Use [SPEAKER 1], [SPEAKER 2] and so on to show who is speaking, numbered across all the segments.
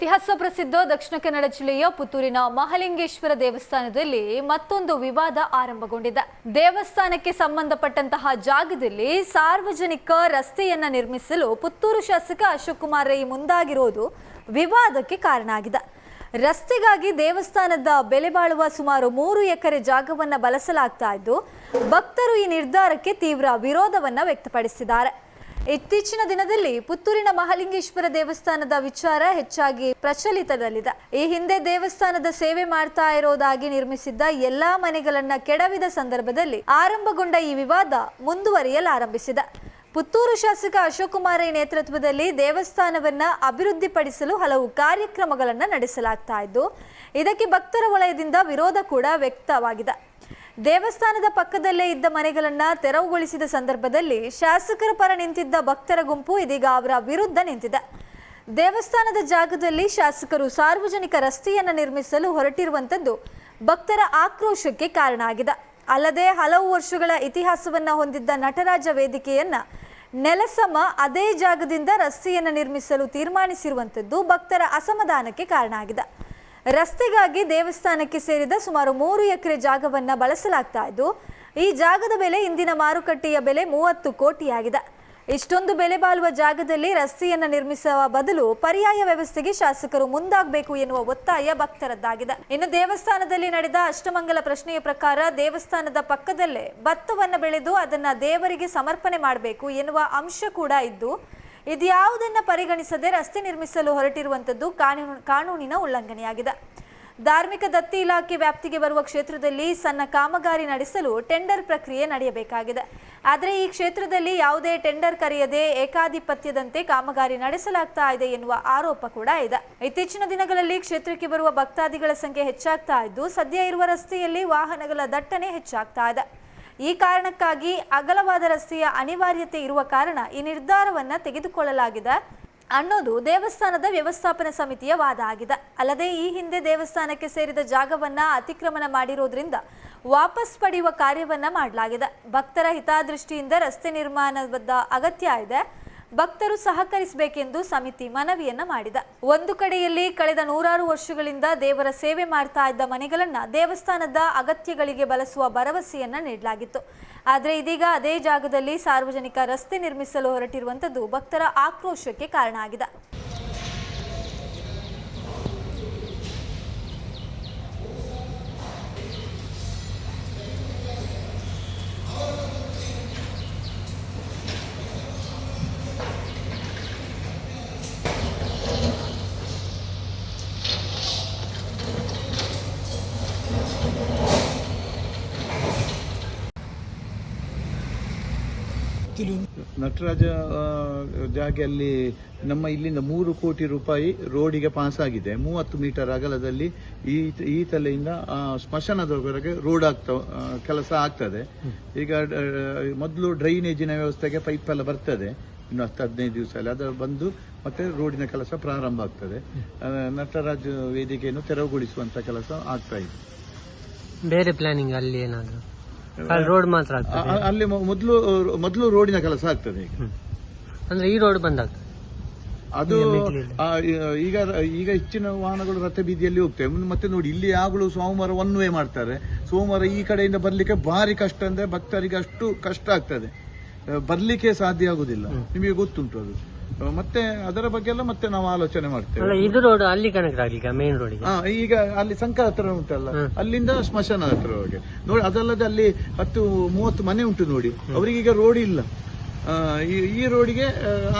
[SPEAKER 1] ಇತಿಹಾಸ ಪ್ರಸಿದ್ಧ ದಕ್ಷಿಣ ಕನ್ನಡ ಜಿಲ್ಲೆಯ ಪುತ್ತೂರಿನ ಮಹಾಲಿಂಗೇಶ್ವರ ದೇವಸ್ಥಾನದಲ್ಲಿ ಮತ್ತೊಂದು ವಿವಾದ ಆರಂಭಗೊಂಡಿದೆ. ದೇವಸ್ಥಾನಕ್ಕೆ ಸಂಬಂಧಪಟ್ಟಂತಹ ಜಾಗದಲ್ಲಿ ಸಾರ್ವಜನಿಕ ರಸ್ತೆಯನ್ನ ನಿರ್ಮಿಸಲು ಪುತ್ತೂರು ಶಾಸಕ ಅಶೋಕ್ ಕುಮಾರ್ ರೈ ಮುಂದಾಗಿರುವುದು ವಿವಾದಕ್ಕೆ ಕಾರಣ ಆಗಿದೆ. ರಸ್ತೆಗಾಗಿ ದೇವಸ್ಥಾನದ ಬೆಲೆ ಬಾಳುವ ಸುಮಾರು 3 ಎಕರೆ ಜಾಗವನ್ನು ಬಳಸಲಾಗ್ತಾ ಇದ್ದು, ಭಕ್ತರು ಈ ನಿರ್ಧಾರಕ್ಕೆ ತೀವ್ರ ವಿರೋಧವನ್ನ ವ್ಯಕ್ತಪಡಿಸಿದ್ದಾರೆ. ಇತ್ತೀಚಿನ ದಿನದಲ್ಲಿ ಪುತ್ತೂರಿನ ಮಹಾಲಿಂಗೇಶ್ವರ ದೇವಸ್ಥಾನದ ವಿಚಾರ ಹೆಚ್ಚಾಗಿ ಪ್ರಚಲಿತದಲ್ಲಿದೆ. ಈ ಹಿಂದೆ ದೇವಸ್ಥಾನದ ಸೇವೆ ಮಾಡ್ತಾ ಇರೋದಾಗಿ ನಿರ್ಮಿಸಿದ್ದ ಎಲ್ಲಾ ಮನೆಗಳನ್ನ ಕೆಡವಿದ ಸಂದರ್ಭದಲ್ಲಿ ಆರಂಭಗೊಂಡ ಈ ವಿವಾದ ಮುಂದುವರಿಯಲಾರಂಭಿಸಿದೆ. ಪುತ್ತೂರು ಶಾಸಕ ಅಶೋಕ್ ಕುಮಾರ್ ರೈ ನೇತೃತ್ವದಲ್ಲಿ ದೇವಸ್ಥಾನವನ್ನ ಅಭಿವೃದ್ಧಿಪಡಿಸಲು ಹಲವು ಕಾರ್ಯಕ್ರಮಗಳನ್ನು ನಡೆಸಲಾಗ್ತಾ ಇದ್ದು, ಇದಕ್ಕೆ ಭಕ್ತರ ವಲಯದಿಂದ ವಿರೋಧ ಕೂಡ ವ್ಯಕ್ತವಾಗಿದೆ. ದೇವಸ್ಥಾನದ ಪಕ್ಕದಲ್ಲೇ ಇದ್ದ ಮನೆಗಳನ್ನ ತೆರವುಗೊಳಿಸಿದ ಸಂದರ್ಭದಲ್ಲಿ ಶಾಸಕರ ಪರ ನಿಂತಿದ್ದ ಭಕ್ತರ ಗುಂಪು ಇದೀಗ ಅವರ ವಿರುದ್ಧ ನಿಂತಿದೆ. ದೇವಸ್ಥಾನದ ಜಾಗದಲ್ಲಿ ಶಾಸಕರು ಸಾರ್ವಜನಿಕ ರಸ್ತೆಯನ್ನು ನಿರ್ಮಿಸಲು ಹೊರಟಿರುವಂತದ್ದು ಭಕ್ತರ ಆಕ್ರೋಶಕ್ಕೆ ಕಾರಣ ಆಗಿದೆ. ಅಲ್ಲದೆ ಹಲವು ವರ್ಷಗಳ ಇತಿಹಾಸವನ್ನ ಹೊಂದಿದ್ದ ನಟರಾಜ ವೇದಿಕೆಯನ್ನ ನೆಲಸಮ ಅದೇ ಜಾಗದಿಂದ ರಸ್ತೆಯನ್ನು ನಿರ್ಮಿಸಲು ತೀರ್ಮಾನಿಸಿರುವಂತದ್ದು ಭಕ್ತರ ಅಸಮಾಧಾನಕ್ಕೆ ಕಾರಣ ಆಗಿದೆ. ರಸ್ತೆಗಾಗಿ ದೇವಸ್ಥಾನಕ್ಕೆ ಸೇರಿದ ಸುಮಾರು 3 ಎಕರೆ ಜಾಗವನ್ನು ಬಳಸಲಾಗ್ತಾ ಇದ್ದು, ಈ ಜಾಗದ ಬೆಲೆ ಇಂದಿನ ಮಾರುಕಟ್ಟೆಯ ಬೆಲೆ 30 ಕೋಟಿಯಾಗಿದೆ. ಇಷ್ಟೊಂದು ಬೆಲೆ ಬಾಳುವ ಜಾಗದಲ್ಲಿ ರಸ್ತೆಯನ್ನು ನಿರ್ಮಿಸುವ ಬದಲು ಪರ್ಯಾಯ ವ್ಯವಸ್ಥೆಗೆ ಶಾಸಕರು ಮುಂದಾಗಬೇಕು ಎನ್ನುವ ಒತ್ತಾಯ ಭಕ್ತರದ್ದಾಗಿದೆ. ಇನ್ನು ದೇವಸ್ಥಾನದಲ್ಲಿ ನಡೆದ ಅಷ್ಟಮಂಗಲ ಪ್ರಶ್ನೆಯ ಪ್ರಕಾರ ದೇವಸ್ಥಾನದ ಪಕ್ಕದಲ್ಲೇ ಭತ್ತವನ್ನು ಬೆಳೆದು ಅದನ್ನ ದೇವರಿಗೆ ಸಮರ್ಪಣೆ ಮಾಡಬೇಕು ಎನ್ನುವ ಅಂಶ ಕೂಡ ಇದ್ದು, ಇದ್ಯಾವುದನ್ನ ಪರಿಗಣಿಸದೆ ರಸ್ತೆ ನಿರ್ಮಿಸಲು ಹೊರಟಿರುವಂತದ್ದು ಕಾನೂನಿನ ಉಲ್ಲಂಘನೆಯಾಗಿದೆ. ಧಾರ್ಮಿಕ ದತ್ತಿ ಇಲಾಖೆ ವ್ಯಾಪ್ತಿಗೆ ಬರುವ ಕ್ಷೇತ್ರದಲ್ಲಿ ಸಣ್ಣ ಕಾಮಗಾರಿ ನಡೆಸಲು ಟೆಂಡರ್ ಪ್ರಕ್ರಿಯೆ ನಡೆಯಬೇಕಾಗಿದೆ. ಆದರೆ ಈ ಕ್ಷೇತ್ರದಲ್ಲಿ ಯಾವುದೇ ಟೆಂಡರ್ ಕರೆಯದೆ ಏಕಾಧಿಪತ್ಯದಂತೆ ಕಾಮಗಾರಿ ನಡೆಸಲಾಗ್ತಾ ಇದೆ ಎನ್ನುವ ಆರೋಪ ಕೂಡ ಇದೆ. ಇತ್ತೀಚಿನ ದಿನಗಳಲ್ಲಿ ಕ್ಷೇತ್ರಕ್ಕೆ ಬರುವ ಭಕ್ತಾದಿಗಳ ಸಂಖ್ಯೆ ಹೆಚ್ಚಾಗ್ತಾ ಇದ್ದು, ಸದ್ಯ ಇರುವ ರಸ್ತೆಯಲ್ಲಿ ವಾಹನಗಳ ದಟ್ಟಣೆ ಹೆಚ್ಚಾಗ್ತಾ ಇದೆ. ಈ ಕಾರಣಕ್ಕಾಗಿ ಅಗಲವಾದ ರಸ್ತೆಯ ಅನಿವಾರ್ಯತೆ ಇರುವ ಕಾರಣ ಈ ನಿರ್ಧಾರವನ್ನ ತೆಗೆದುಕೊಳ್ಳಲಾಗಿದೆ ಅನ್ನೋದು ದೇವಸ್ಥಾನದ ವ್ಯವಸ್ಥಾಪನಾ ಸಮಿತಿಯ ವಾದ ಆಗಿದೆ. ಅಲ್ಲದೆ ಈ ಹಿಂದೆ ದೇವಸ್ಥಾನಕ್ಕೆ ಸೇರಿದ ಜಾಗವನ್ನ ಅತಿಕ್ರಮಣ ಮಾಡಿರೋದ್ರಿಂದ ವಾಪಸ್ ಪಡೆಯುವ ಕಾರ್ಯವನ್ನ ಮಾಡಲಾಗಿದೆ. ಭಕ್ತರ ಹಿತದೃಷ್ಟಿಯಿಂದ ರಸ್ತೆ ನಿರ್ಮಾಣದ ಅಗತ್ಯ ಇದೆ, ಭಕ್ತರು ಸಹಕರಿಸಬೇಕೆಂದು ಸಮಿತಿ ಮನವಿಯನ್ನ ಮಾಡಿದೆ. ಒಂದು ಕಡೆಯಲ್ಲಿ ಕಳೆದ 100 ವರ್ಷಗಳಿಂದ ದೇವರ ಸೇವೆ ಮಾಡ್ತಾ ಇದ್ದ ಮನೆಗಳನ್ನ ದೇವಸ್ಥಾನದ ಅಗತ್ಯಗಳಿಗೆ ಬಳಸುವ ಭರವಸೆಯನ್ನ ನೀಡಲಾಗಿತ್ತು. ಆದರೆ ಇದೀಗ ಅದೇ ಜಾಗದಲ್ಲಿ ಸಾರ್ವಜನಿಕ ರಸ್ತೆ ನಿರ್ಮಿಸಲು ಹೊರಟಿರುವಂತದ್ದು ಭಕ್ತರ ಆಕ್ರೋಶಕ್ಕೆ ಕಾರಣ ಆಗಿದೆ.
[SPEAKER 2] ನಟರಾಜ ಜಾಗೆಯಲ್ಲಿ ನಮ್ಮ ಇಲ್ಲಿಂದ 3 ಕೋಟಿ ರೂಪಾಯಿ ರೋಡಿಗೆ ಪಾಸ್ ಆಗಿದೆ. 30 ಮೀಟರ್ ಅಗಲದಲ್ಲಿ ಈ ತಲೆಯಿಂದ ಸ್ಮಶಾನದವರೆಗೆ ರೋಡ್ ಕೆಲಸ ಆಗ್ತದೆ. ಈಗ ಮೊದಲು ಡ್ರೈನೇಜಿನ ವ್ಯವಸ್ಥೆಗೆ ಪೈಪ್ ಎಲ್ಲ ಬರ್ತದೆ, ಇನ್ನು 10-15 ದಿವಸದಲ್ಲಿ ಅದರ ಬಂದು ಮತ್ತೆ ರೋಡಿನ ಕೆಲಸ ಪ್ರಾರಂಭ ಆಗ್ತದೆ. ನಟರಾಜ ವೇದಿಕೆಯನ್ನು ತೆರವುಗೊಳಿಸುವಂತ ಕೆಲಸ ಆಗ್ತಾ ಇದೆ.
[SPEAKER 3] ಬೇರೆ ಪ್ಲಾನಿಂಗ್ ಅಲ್ಲಿ ಏನಾದ್ರು ರೋಡ್ ಮಾತ್ರ
[SPEAKER 2] ಅಲ್ಲಿ ಮೊದಲು ರೋಡಿನ ಕೆಲಸ ಆಗ್ತದೆ. ಈಗ
[SPEAKER 3] ಅಂದ್ರೆ ಈ ರೋಡ್ ಬಂದಾಗ
[SPEAKER 2] ಅದು ಈಗ ಹೆಚ್ಚಿನ ವಾಹನಗಳು ರಥ ಬೀದಿಯಲ್ಲಿ ಹೋಗ್ತವೆ. ಮತ್ತೆ ನೋಡಿ, ಇಲ್ಲಿ ಯಾವಾಗಲೂ ಸೋಮವಾರ ಒನ್ ವೇ ಮಾಡ್ತಾರೆ. ಸೋಮವಾರ ಈ ಕಡೆಯಿಂದ ಬರ್ಲಿಕ್ಕೆ ಭಾರಿ ಕಷ್ಟ, ಅಂದ್ರೆ ಭಕ್ತರಿಗೆ ಅಷ್ಟು ಕಷ್ಟ ಆಗ್ತದೆ, ಬರ್ಲಿಕ್ಕೆ ಸಾಧ್ಯ ಆಗುದಿಲ್ಲ. ನಿಮಗೆ ಗೊತ್ತುಂಟು ಅದು. ಮತ್ತೆ ಅದರ ಬಗ್ಗೆ ಎಲ್ಲ ಮತ್ತೆ ನಾವು ಆಲೋಚನೆ ಮಾಡ್ತೇವೆ.
[SPEAKER 3] ಇದು ರೋಡ್ ಅಲ್ಲಿ ಕನೆಕ್ಟ್ ಆಗ್ಲಿಕ್ಕೆ ಮೇನ್ ರೋಡ್
[SPEAKER 2] ಈಗ ಅಲ್ಲಿ ಸಂಕ ಹತ್ರ ಉಂಟಲ್ಲ, ಅಲ್ಲಿಂದ ಸ್ಮಶಾನ ಹತ್ರವರೆಗೆ ನೋಡಿ. ಅದಲ್ಲದೆ ಅಲ್ಲಿ 10-30 ಮನೆ ಉಂಟು ನೋಡಿ, ಅವರಿಗೆ ಈಗ ರೋಡ್ ಇಲ್ಲ. ಈ ರೋಡಿಗೆ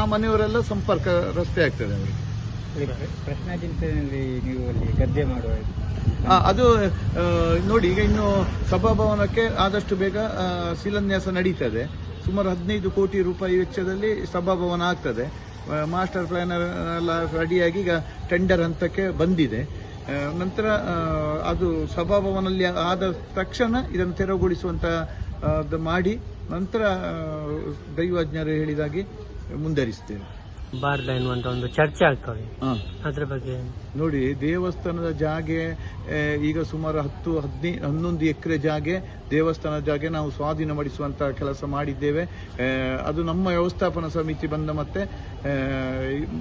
[SPEAKER 2] ಆ ಮನೆಯವರೆಲ್ಲ ಸಂಪರ್ಕ ರಸ್ತೆ ಆಗ್ತದೆ ಅವರಿಗೆ.
[SPEAKER 4] ಪ್ರಶ್ನಾಚಿಂತನೆಯಲ್ಲಿ ನೀವು ಅಲ್ಲಿ ಗದ್ದೆ ಮಾಡುವ
[SPEAKER 2] ಅದು ನೋಡಿ, ಈಗ ಇನ್ನು ಸಭಾಭವನಕ್ಕೆ ಆದಷ್ಟು ಬೇಗ ಶಿಲಾನ್ಯಾಸ ನಡೀತದೆ. ಸುಮಾರು 15 ಕೋಟಿ ರೂಪಾಯಿ ವೆಚ್ಚದಲ್ಲಿ ಸಭಾಭವನ ಆಗ್ತದೆ. ಮಾಸ್ಟರ್ ಪ್ಲಾನರ್ ಎಲ್ಲ ರೆಡಿಯಾಗಿ ಈಗ ಟೆಂಡರ್ ಹಂತಕ್ಕೆ ಬಂದಿದೆ. ನಂತರ ಅದು ಸಭಾಭವನಲ್ಲಿ ಆದ ತಕ್ಷಣ ಇದನ್ನು ತೆರವುಗೊಳಿಸುವಂತ ಮಾಡಿ ನಂತರ ದೈವಜ್ಞರು ಹೇಳಿದಾಗೆ ಮುಂದುವರಿಸ್ತೇವೆ.
[SPEAKER 3] ಬಾರ್ದ ಎನ್ನುವಂತ ಒಂದು ಚರ್ಚೆ ಆಗ್ತದೆ ಅದ್ರ ಬಗ್ಗೆ
[SPEAKER 2] ನೋಡಿ, ದೇವಸ್ಥಾನದ ಜಾಗೆ ಈಗ ಸುಮಾರು 11 ಎಕರೆ ಜಾಗೆ ದೇವಸ್ಥಾನದ ಜಾಗೆ ನಾವು ಸ್ವಾಧೀನಪಡಿಸುವಂತಹ ಕೆಲಸ ಮಾಡಿದ್ದೇವೆ. ಅದು ನಮ್ಮ ವ್ಯವಸ್ಥಾಪನಾ ಸಮಿತಿ ಬಂದ ಮತ್ತೆ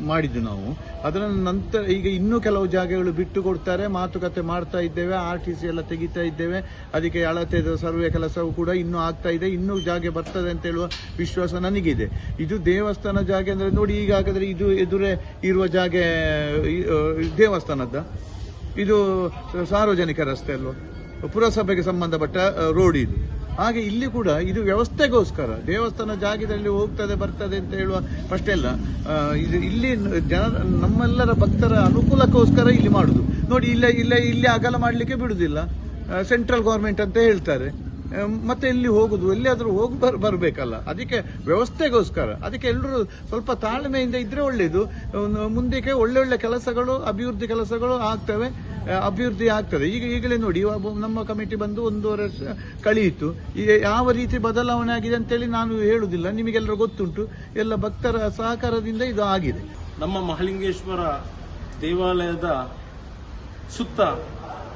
[SPEAKER 2] ಮಾಡಿದ್ದು ನಾವು. ಅದರ ನಂತರ ಈಗ ಇನ್ನೂ ಕೆಲವು ಜಾಗಗಳು ಬಿಟ್ಟು ಕೊಡ್ತಾರೆ, ಮಾತುಕತೆ ಮಾಡ್ತಾ ಇದ್ದೇವೆ, RTC ಎಲ್ಲ ತೆಗಿತಾ ಇದ್ದೇವೆ. ಅದಕ್ಕೆ ಅಳತೆ ಸರ್ವೆ ಕೆಲಸವೂ ಕೂಡ ಇನ್ನೂ ಆಗ್ತಾ ಇದೆ, ಇನ್ನೂ ಜಾಗೆ ಬರ್ತದೆ ಅಂತ ಹೇಳುವ ವಿಶ್ವಾಸ ನನಗಿದೆ. ಇದು ದೇವಸ್ಥಾನ ಜಾಗೆ ಅಂದ್ರೆ ನೋಡಿ, ಈಗ ಹಾಗಾದ್ರೆ ಇದು ಎದುರೇ ಇರುವ ಜಾಗೆ ದೇವಸ್ಥಾನದ, ಇದು ಸಾರ್ವಜನಿಕ ರಸ್ತೆ ಅಲ್ವಾ, ಪುರಸಭೆಗೆ ಸಂಬಂಧಪಟ್ಟ ರೋಡ್ ಇದು. ಹಾಗೆ ಇಲ್ಲಿ ಕೂಡ ಇದು ವ್ಯವಸ್ಥೆಗೋಸ್ಕರ ದೇವಸ್ಥಾನ ಜಾಗದಲ್ಲಿ ಹೋಗ್ತದೆ ಬರ್ತದೆ ಅಂತ ಹೇಳುವ ಅಷ್ಟೇ ಅಲ್ಲ, ಇದು ಇಲ್ಲಿ ನಮ್ಮೆಲ್ಲರ ಭಕ್ತರ ಅನುಕೂಲಕ್ಕೋಸ್ಕರ ಇಲ್ಲಿ ಮಾಡುದು. ನೋಡಿ, ಇಲ್ಲಿ ಅಗಲ ಮಾಡ್ಲಿಕ್ಕೆ ಬಿಡುದಿಲ್ಲ, ಸೆಂಟ್ರಲ್ ಗವರ್ಮೆಂಟ್ ಅಂತ ಹೇಳ್ತಾರೆ. ಮತ್ತೆ ಎಲ್ಲಿ ಹೋಗುದು, ಎಲ್ಲಿಯಾದ್ರೂ ಹೋಗಿ ಬರ್ಬೇಕಲ್ಲ, ಅದಕ್ಕೆ ವ್ಯವಸ್ಥೆಗೋಸ್ಕರ. ಅದಕ್ಕೆ ಎಲ್ಲರೂ ಸ್ವಲ್ಪ ತಾಳ್ಮೆಯಿಂದ ಇದ್ರೆ ಒಳ್ಳೇದು. ಮುಂದಕ್ಕೆ ಒಳ್ಳೆ ಕೆಲಸಗಳು, ಅಭಿವೃದ್ಧಿ ಕೆಲಸಗಳು ಅಭಿವೃದ್ಧಿ ಆಗ್ತದೆ. ಈಗಲೇ ನೋಡಿ, ನಮ್ಮ ಕಮಿಟಿ ಬಂದು 1.5 ವರ್ಷ ಕಳೆಯಿತು. ಈಗ ಯಾವ ರೀತಿ ಬದಲಾವಣೆ ಆಗಿದೆ ಅಂತೇಳಿ ನಾನು ಹೇಳುದಿಲ್ಲ, ನಿಮಗೆಲ್ಲರೂ ಗೊತ್ತುಂಟು. ಎಲ್ಲ ಭಕ್ತರ ಸಹಕಾರದಿಂದ ಇದು ಆಗಿದೆ.
[SPEAKER 5] ನಮ್ಮ ಮಹಾಲಿಂಗೇಶ್ವರ ದೇವಾಲಯದ ಸುತ್ತ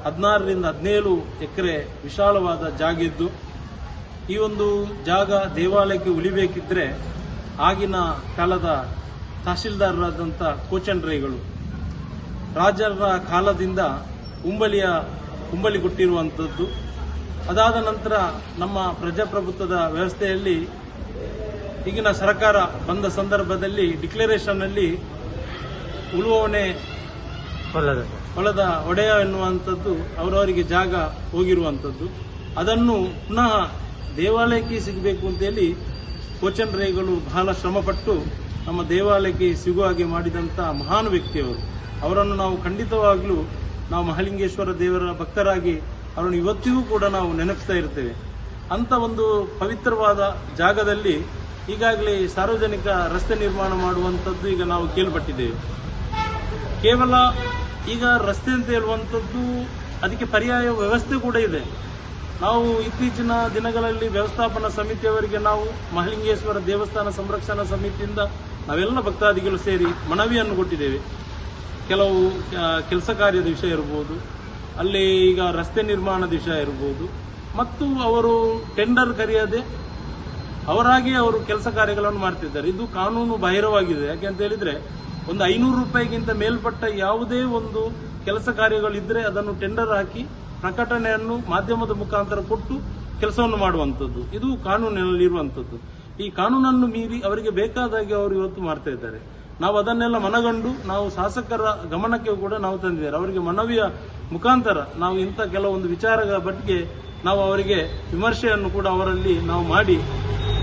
[SPEAKER 5] 16 ರಿಂದ 17 ಎಕರೆ ವಿಶಾಲವಾದ ಜಾಗ ಇದ್ದು, ಈ ಒಂದು ಜಾಗ ದೇವಾಲಯಕ್ಕೆ ಉಳಿಬೇಕಿದ್ರೆ ಆಗಿನ ಕಾಲದ ತಹಶೀಲ್ದಾರರಾದಂಥ ಕೋಚಂಡ್ರೈಗಳು ರಾಜರ ಕಾಲದಿಂದ ಉಂಬಳಿ ಕೊಟ್ಟಿರುವಂಥದ್ದು. ಅದಾದ ನಂತರ ನಮ್ಮ ಪ್ರಜಾಪ್ರಭುತ್ವದ ವ್ಯವಸ್ಥೆಯಲ್ಲಿ ಈಗಿನ ಸರ್ಕಾರ ಬಂದ ಸಂದರ್ಭದಲ್ಲಿ ಡಿಕ್ಲರೇಷನ್ ಅಲ್ಲಿ ಉಳುವವನೇ ಹೊಲದ ಒಡೆಯ ಎನ್ನುವಂಥದ್ದು ಅವರವರಿಗೆ ಜಾಗ ಹೋಗಿರುವಂಥದ್ದು. ಅದನ್ನು ಪುನಃ ದೇವಾಲಯಕ್ಕೆ ಸಿಗಬೇಕು ಅಂತೇಳಿ ಕೋಚಂಡ್ರೈಗಳು ಬಹಳ ಶ್ರಮಪಟ್ಟು ನಮ್ಮ ದೇವಾಲಯಕ್ಕೆ ಸಿಗುವ ಹಾಗೆ ಮಾಡಿದಂಥ ಮಹಾನ್ ವ್ಯಕ್ತಿಯವರು. ಅವರನ್ನು ನಾವು ಖಂಡಿತವಾಗ್ಲೂ ನಾವು ಮಹಾಲಿಂಗೇಶ್ವರ ದೇವರ ಭಕ್ತರಾಗಿ ಅವರನ್ನು ಇವತ್ತಿಗೂ ಕೂಡ ನಾವು ನೆನಪಿಸ್ತಾ ಇರ್ತೇವೆ. ಅಂತ ಒಂದು ಪವಿತ್ರವಾದ ಜಾಗದಲ್ಲಿ ಈಗಾಗಲೇ ಸಾರ್ವಜನಿಕ ರಸ್ತೆ ನಿರ್ಮಾಣ ಮಾಡುವಂಥದ್ದು ಈಗ ನಾವು ಕೇಳ್ಪಟ್ಟಿದ್ದೇವೆ. ಕೇವಲ ಈಗ ರಸ್ತೆ ಅಂತ ಹೇಳುವಂಥದ್ದು ಅದಕ್ಕೆ ಪರ್ಯಾಯ ವ್ಯವಸ್ಥೆ ಕೂಡ ಇದೆ. ನಾವು ಇತ್ತೀಚಿನ ದಿನಗಳಲ್ಲಿ ವ್ಯವಸ್ಥಾಪನಾ ಸಮಿತಿಯವರಿಗೆ ನಾವು ಮಹಾಲಿಂಗೇಶ್ವರ ದೇವಸ್ಥಾನ ಸಂರಕ್ಷಣಾ ಸಮಿತಿಯಿಂದ ನಾವೆಲ್ಲ ಭಕ್ತಾದಿಗಳು ಸೇರಿ ಮನವಿಯನ್ನು ಕೊಟ್ಟಿದ್ದೇವೆ. ಕೆಲವು ಕೆಲಸ ಕಾರ್ಯದ ವಿಷಯ ಇರಬಹುದು, ಅಲ್ಲಿ ಈಗ ರಸ್ತೆ ನಿರ್ಮಾಣದ ವಿಷಯ ಇರಬಹುದು, ಮತ್ತು ಅವರು ಟೆಂಡರ್ ಕರೆಯದೆ ಅವರಾಗಿ ಅವರು ಕೆಲಸ ಕಾರ್ಯಗಳನ್ನು ಮಾಡ್ತಿದ್ದಾರೆ. ಇದು ಕಾನೂನು ಬಾಹಿರವಾಗಿದೆ. ಯಾಕೆಂತ ಹೇಳಿದ್ರೆ ಒಂದು 500 ರೂಪಾಯಿಗಿಂತ ಮೇಲ್ಪಟ್ಟ ಯಾವುದೇ ಒಂದು ಕೆಲಸ ಕಾರ್ಯಗಳಿದ್ರೆ ಅದನ್ನು ಟೆಂಡರ್ ಹಾಕಿ ಪ್ರಕಟಣೆಯನ್ನು ಮಾಧ್ಯಮದ ಮುಖಾಂತರ ಕೊಟ್ಟು ಕೆಲಸವನ್ನು ಮಾಡುವಂಥದ್ದು ಇದು ಕಾನೂನಿನಲ್ಲಿ ಇರುವಂಥದ್ದು. ಈ ಕಾನೂನನ್ನು ಮೀರಿ ಅವರಿಗೆ ಬೇಕಾದಾಗೆ ಅವರು ಇವತ್ತು ಮಾಡ್ತಾ ಇದ್ದಾರೆ. ನಾವು ಅದನ್ನೆಲ್ಲ ಮನಗಂಡು ನಾವು ಶಾಸಕರ ಗಮನಕ್ಕೆ ಕೂಡ ನಾವು ತಂದಿದ್ದೇವೆ. ಅವರಿಗೆ ಮನವಿಯ ಮುಖಾಂತರ ನಾವು ಇಂಥ ಕೆಲವೊಂದು ವಿಚಾರಗಳ ಬಗ್ಗೆ ನಾವು ಅವರಿಗೆ ವಿಮರ್ಶೆಯನ್ನು ಕೂಡ ಅವರಲ್ಲಿ ನಾವು ಮಾಡಿ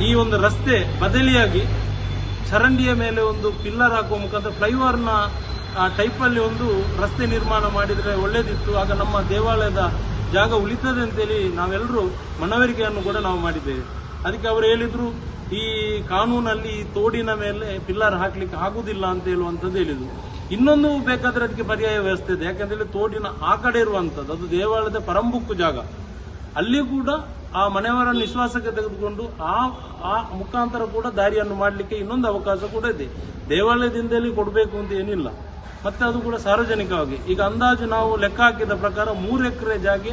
[SPEAKER 5] ಈ ಒಂದು ರಸ್ತೆ ಬದಲಿಯಾಗಿ ಚರಂಡಿಯ ಮೇಲೆ ಒಂದು ಪಿಲ್ಲರ್ ಹಾಕುವ ಮುಖಾಂತರ ಫ್ಲೈಓವರ್ನ ಟೈಪಲ್ಲಿ ಒಂದು ರಸ್ತೆ ನಿರ್ಮಾಣ ಮಾಡಿದರೆ ಒಳ್ಳೇದಿತ್ತು. ಆಗ ನಮ್ಮ ದೇವಾಲಯದ ಜಾಗ ಉಳಿತದೆ ಅಂತೇಳಿ ನಾವೆಲ್ಲರೂ ಮನವರಿಕೆಯನ್ನು ಕೂಡ ನಾವು ಮಾಡಿದ್ದೇವೆ. ಅದಕ್ಕೆ ಅವರು ಹೇಳಿದ್ರು, ಈ ಕಾನೂನಲ್ಲಿ ತೋಡಿನ ಮೇಲೆ ಪಿಲ್ಲರ್ ಹಾಕ್ಲಿಕ್ಕೆ ಆಗುದಿಲ್ಲ ಅಂತ ಹೇಳುವಂಥದ್ದು ಹೇಳಿದ್ರು. ಇನ್ನೊಂದು ಬೇಕಾದ್ರೆ ಅದಕ್ಕೆ ಪರ್ಯಾಯ ವ್ಯವಸ್ಥೆ ಇದೆ. ಯಾಕಂದ್ರೆ ತೋಡಿನ ಆ ಕಡೆ ಇರುವಂಥದ್ದು ಅದು ದೇವಾಲಯದ ಪರಂಬುಕ್ಕು ಜಾಗ. ಅಲ್ಲಿ ಕೂಡ ಆ ಮನೆಯವರನ್ನು ವಿಶ್ವಾಸಕ್ಕೆ ತೆಗೆದುಕೊಂಡು ಆ ಮುಖಾಂತರ ಕೂಡ ದಾರಿಯನ್ನು ಮಾಡಲಿಕ್ಕೆ ಇನ್ನೊಂದು ಅವಕಾಶ ಕೂಡ ಇದೆ. ದೇವಾಲಯದಿಂದಲೇ ಕೊಡಬೇಕು ಅಂತ ಏನಿಲ್ಲ. ಮತ್ತೆ ಅದು ಕೂಡ ಸಾರ್ವಜನಿಕವಾಗಿ ಈಗ ಅಂದಾಜು ನಾವು ಲೆಕ್ಕ ಹಾಕಿದ ಪ್ರಕಾರ 3 ಎಕರೆ ಜಾಗೆ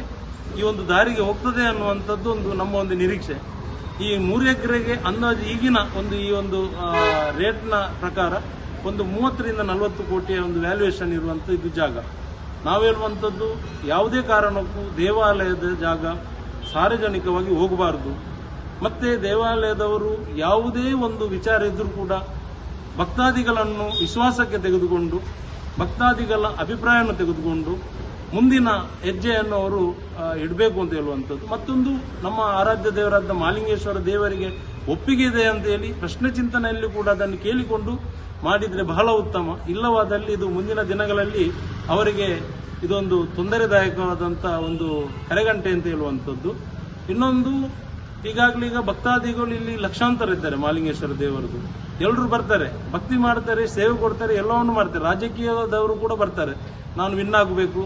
[SPEAKER 5] ಈ ಒಂದು ದಾರಿಗೆ ಹೋಗ್ತದೆ ಅನ್ನುವಂಥದ್ದು ನಮ್ಮ ಒಂದು ನಿರೀಕ್ಷೆ. ಈ 3 ಎಕರೆಗೆ ಅಂದಾಜು ಈಗಿನ ಈ ಒಂದು ರೇಟ್ನ ಪ್ರಕಾರ ಒಂದು 30 ರಿಂದ 40 ಕೋಟಿಯ ಒಂದು ವ್ಯಾಲ್ಯೂಯೇಷನ್ ಇರುವಂತ ಇದು ಜಾಗ. ನಾವು ಹೇಳುವಂಥದ್ದು ಯಾವುದೇ ಕಾರಣಕ್ಕೂ ದೇವಾಲಯದ ಜಾಗ ಸಾರ್ವಜನಿಕವಾಗಿ ಹೋಗಬಾರದು. ಮತ್ತೆ ದೇವಾಲಯದವರು ಯಾವುದೇ ಒಂದು ವಿಚಾರ ಇದ್ರೂ ಕೂಡ ಭಕ್ತಾದಿಗಳನ್ನು ವಿಶ್ವಾಸಕ್ಕೆ ತೆಗೆದುಕೊಂಡು ಭಕ್ತಾದಿಗಳ ಅಭಿಪ್ರಾಯವನ್ನು ತೆಗೆದುಕೊಂಡು ಮುಂದಿನ ಹೆಜ್ಜೆಯನ್ನು ಅವರು ಇಡಬೇಕು ಅಂತ ಹೇಳುವಂಥದ್ದು. ಮತ್ತೊಂದು ನಮ್ಮ ಆರಾಧ್ಯ ದೇವರಾದ ಮಹಾಲಿಂಗೇಶ್ವರ ದೇವರಿಗೆ ಒಪ್ಪಿಗೆ ಇದೆ ಅಂತ ಹೇಳಿ ಪ್ರಶ್ನೆ ಚಿಂತನೆಯಲ್ಲಿ ಕೂಡ ಅದನ್ನು ಕೇಳಿಕೊಂಡು ಮಾಡಿದ್ರೆ ಬಹಳ ಉತ್ತಮ. ಇಲ್ಲವಾದಲ್ಲಿ ಇದು ಮುಂದಿನ ದಿನಗಳಲ್ಲಿ ಅವರಿಗೆ ಇದೊಂದು ತೊಂದರೆದಾಯಕವಾದಂಥ ಒಂದು ಕರೆಗಂಟೆ ಅಂತ ಹೇಳುವಂಥದ್ದು. ಇನ್ನೊಂದು ಈಗಾಗಲೇ ಈಗ ಭಕ್ತಾದಿಗಳು ಇಲ್ಲಿ ಲಕ್ಷಾಂತರ ಇದ್ದಾರೆ. ಮಹಾಲಿಂಗೇಶ್ವರ ದೇವರದು ಎಲ್ಲರೂ ಬರ್ತಾರೆ, ಭಕ್ತಿ ಮಾಡ್ತಾರೆ, ಸೇವೆ ಕೊಡ್ತಾರೆ, ಎಲ್ಲವನ್ನು ಮಾಡ್ತಾರೆ. ರಾಜಕೀಯದವರು ಕೂಡ ಬರ್ತಾರೆ, ನಾನು ವಿನ್ ಆಗಬೇಕು,